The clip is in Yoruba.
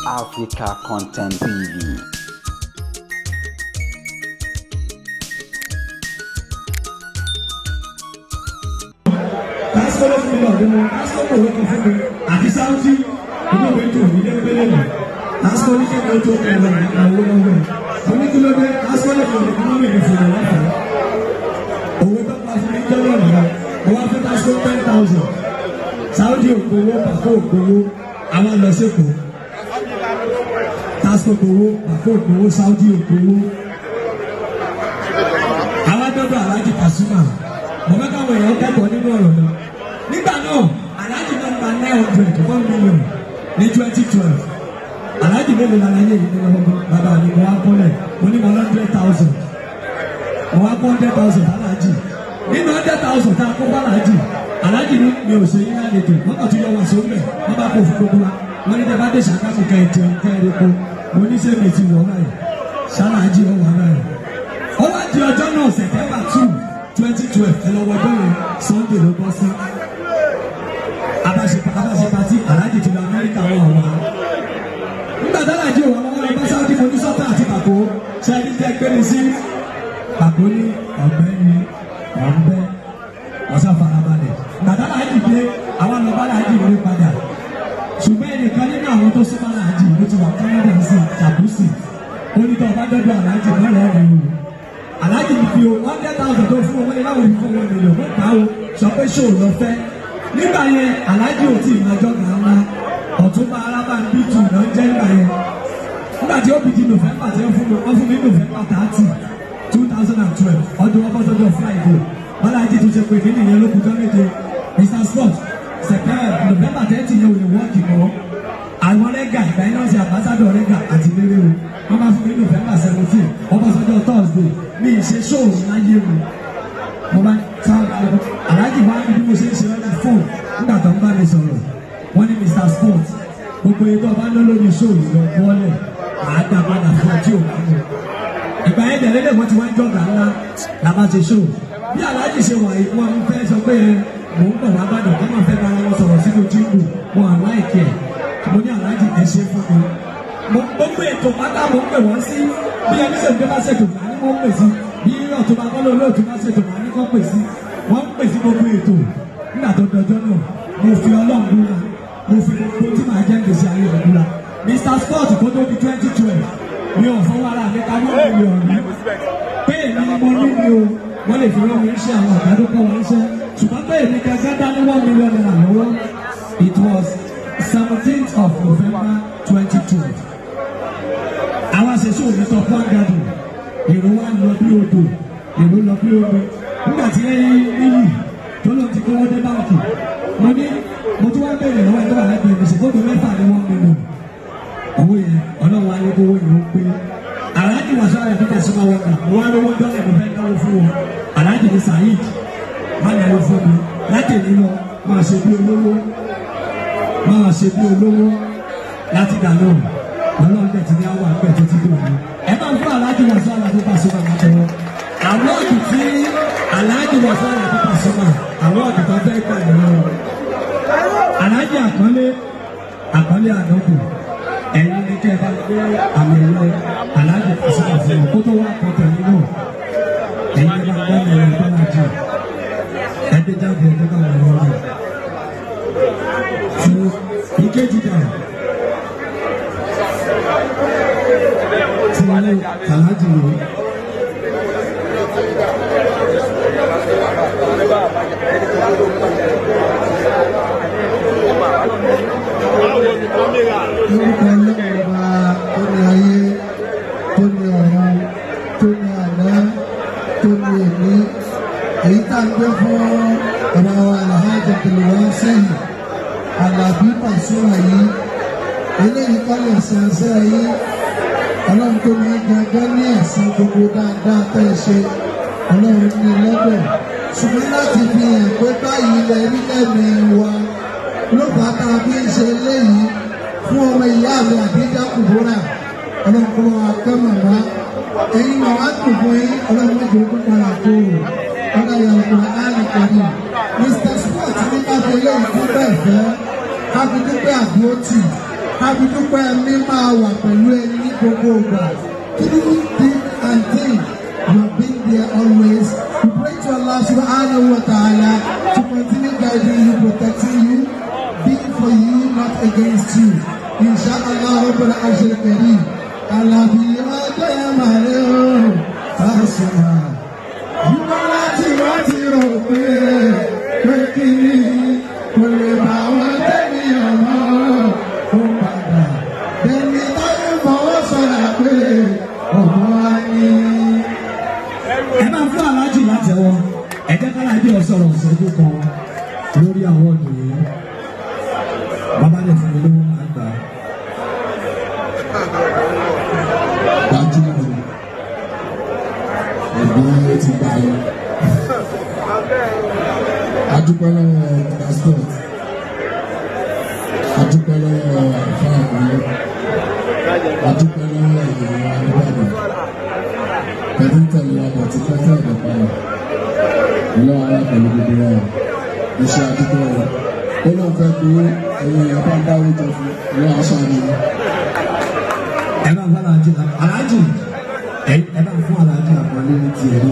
Africa Content TV. Saudi ògbówó pàkó ògbówó àwọn lọ sẹ́kọ̀ọ́ tasco ògbówó pàkó ògbówó Saudi ògbówó àwọn dọ́dọ̀ Alhaji Pasuma mọ̀mọ́ káwọn èèyàn kẹ́kọ̀ọ́ nínú ọ̀rọ̀ náà nígbà náà Alhaji náà gba 900 million ní 2012 Alhaji mélòó la láyé yìí nínú ọgbọ́n bàbá mi mo wá kọ́lẹ̀ mo ní mo 100,000 mo wá kọ́ 100,000 Alhaji nínú 100,000 tá a kó Alhaji. Alhaji ni mi ò ṣe yín lálejò wọn kàn tún yọ wọn sóńbẹ wọn bá kó fún gbogbo wa wọn ní tẹbá dé Ṣàgámù kẹjẹun kẹrẹkọ mo ní sẹmi ti wọ náà Ṣàlájì ọwọ náà ó wá di ọjọ́ náà September 2, 2012 ẹlọwọ bẹ̀rẹ̀ Sunday ló bọ́ sí abáṣe pati Alhaji ti lọ Amẹ́ríkà wọn wà nígbà tí Alhaji wà wọn lọ bá Saudi fojú sọ́tà àti pàkó ṣe ẹni tẹ gbé mi sí pàkó ní ọ̀gbẹ́ni ọ̀nbẹ ọ̀sán farabalẹ̀ gbàdá Alhaji dé àwọn ọlọ́ba Alhaji ló padà ṣùgbọ́n ẹnìkan nínú àwọn tó súnmọ́ Alhaji ló ti wà Canada sí Ṣàbùsì onítọ̀ ọba dọ́dọ̀ Alhaji lọ́rọ̀ ọ̀rọ̀ yìí Alhaji fi o 100,000 tó fún owó ìlàwọ̀ ìfún wọn lè lò wọ́n gbà ó sọ pé ṣó lọ fẹ́ nígbà yẹn Alhaji ò tí ì máa jọ́gà ńlá Ọ̀túnba Alábà ń bí tù náà jẹ́ nígbà yẹn nígbà tí ó fi di November tí wọ́n fún mi November 30, 2012 ọdún wọn bọ́ sọ́jọ́ Friday Alhaji tó ṣe pé kí nìyẹn ló kù jọ́ méje Mr. Sport November 30 yẹn ò lè wọ́ọ̀kì mọ́ àwọn rẹ́gà ìgbà yẹn náà ṣe ambassador rẹ́gà àti lérè o wọ́n máa fún mi November 17 ọba sọ́jọ́ Thursday mi ì ṣe show láyé mi mo bá ta Alhaji wá ní bí mo ṣe ń ṣe lọ́dún fóònù nígbà tó ń bá mi sọ̀rọ̀ wọ́n ní Mr. Sport gbogbo ètò ọba ń lọ lórí show yìí lọ bọ́ọ̀lẹ̀ àádá padà fún ọjọ́ òkú ìgbà yẹn dẹ̀rẹ́dẹ̀ wọ́n ti wá ń jọ̀gà ńlá làbá ṣe show bí Alhaji ṣe wà yìí wọ́n fẹ́ sọ pé mò ń bọ̀ wá gbàdọ̀ kọ́ máa fẹ́ bára wọn sọ̀rọ̀ sínú jíǹgù wọn àláìkì ẹ̀ mo ní Alhaji ẹ ṣe fún mi mo gbé ètò pátá mo ń pè wọ́n sí bí ẹni sèǹdé bá ṣètò màá ní wọ́n pè sí bí Ọ̀túnba Kọ́lá Olóòtú bá ṣètò màá ní kọ́ pè sí wọ́n pè sí gbogbo ètò nígbà tó dọjọ́ náà mo fi Ọlọ́run búra mo fi gbogbo tí màá jẹ́ gbèsè ayé rẹ̀ búra Mr. Sport kó tó di 2012 mi ò fọwọ́ ara mi ká wọ́n mi ò rí pé èmi ni mo ní mi o wọ́n lè fi rán mi iṣẹ́ àwọn ọ̀gá tó kọ́ wọn iṣẹ́ ṣùgbọ́n pé èmi gẹ́gẹ́ dá ní $1 million lọ́wọ́ it was 17th of November 2012 àwọn àṣẹṣe òní sọ fún àgàdù èrò wa lọ bí odò èrò lọ bí omi nígbà tí níyì tó lọ ti kówó dé báńkì mo tún wá bèèrè lọ́wọ́ ẹgbẹ́ wà lẹ́gbẹ̀ẹ́ mi ṣèkóso mẹ́fà ní $1 million owó yẹn ọlọ́run wa ní kówó yẹn ó pé Alhaji wà sọ́ra ẹ̀fọ́ tẹ̀sí máa wọ̀nà mo wá lówó dọ́là mo fẹ́ dáwó fún wọn Alhaji ní Saheed má lẹ́nu fún mi láti èmi lọ máa ṣe bí olówó láti dà náà ọlọ́run tẹ̀ ti ní àwọn àgbẹ̀ tó ti dùn mí ẹ máa ń fún Alhaji wà sọ́ra ẹ̀fọ́ Pasuma látọwọ́ àwọ́ọ̀dù tí Alhaji wà sọ́ra ẹ̀fọ́ Pasuma àwọ́ọ̀dù tó fẹ́ gbà nìyẹn Alhaji àkọlé àdókù ẹ̀yin ní kẹ́ ẹ bá gbé àmì ẹ̀rọ Alhaji Pasuma fún ọ kó tó wá kọ́tọ̀ nínú ẹ̀yin ní bá gbọ́ ẹ̀rọ ìbárajú ẹgbẹ́ jáde ẹgbẹ́ bá wà lọ́wọ́ fún ìkéjì dà tí wọ́n lé Alhaji rẹ̀. Orúkọ ọlọ́mọba tó ní ayé, tó ní ọ̀run, tó ní àná, tó ní èmi. Èyí tá a gbé fún ọ̀rọ̀ wa Alhaji Abdulwasiu Alabi Pasuma yìí. Eléyìí kọ́ lè ṣẹ̀ṣẹ̀ yìí. Ọlọ́run tó ní gbàgbọ́ ní ẹ̀sìn gbogbo dáadáa tẹ́ ẹ ṣe. Ọlọ́run ní lọ́dọ̀. Ṣùgbọ́n láti fi hàn pé báyìí lẹ rí lẹ́mìí wa ló bá tá a fi ń ṣe léyìí fún ọmọ ìyá mi Àdíjà Kùbúrà ọlọ́kùnrin akẹ́mọ̀ wá ẹ̀yin màmá dùn fún yín ọlọ́run méjì ó kópa àkóòrò ọlọ́yà ọ̀gbọ̀n àlùkọ́ni Mr. Sport ní káfí eléyìí fún bẹ́ẹ̀ fẹ́ káfí dúpẹ́ àdúrótì Abidúpẹ́ mi máa wà pẹ̀lú ẹni ní gbogbo ìgbà. Through thick and thin, you've been there always. We pray to Allah subhanahu wa ta'ala to continue guiding you, protecting you, being for you, not against you. Inshallah, Rabbul Arshil Kareem. Allah bi ọjọ́ màrẹ́ o, Pasuma. Yúmọ́ láti wá ti rò pé kí ni kò lè bá wọn tẹ́lẹ̀ ọmọ ó padà. Bẹ́ẹ̀ni táyé fọwọ́ sọ̀rọ̀ pé ọmọ wa ní. Ẹ máa fún aláàjì látẹ̀wọ́. Ẹ jẹ́ káláàjì ọ̀sọ̀rọ̀ ọ̀sẹ̀kú kan lórí àwọn ọ̀dọ́ yìí. Bàbá lè fún mi lówó máa gbà. Gbajúmọ̀ ẹ̀gbọ́n ti gbà yọ. Adúpẹ́ lọ́wọ́ passport. Adúpẹ́ lọ́wọ́ àfáàgbọ́n. Adúpẹ́ lọ́wọ́ ìgbìmọ̀ Adúbàdàn. Pẹ̀lú tẹ̀lé ọkọ̀ tí fẹ́fẹ́ ìdọ̀pá rẹ̀. Ọlọ́wọ́ alá pẹ̀lú gbogbo rẹ̀. Iṣẹ́ adúpẹ́ rẹ̀. Ó lóun fẹ́ gbowó ẹ̀yìn ẹ̀bá ń dáwó jọ fún ọlọ́wọ́ aṣọ àdúgbò. Ẹ bá fún aláàjì ẹ bá fún aláàjì àpọ̀lé ti ẹ̀rí.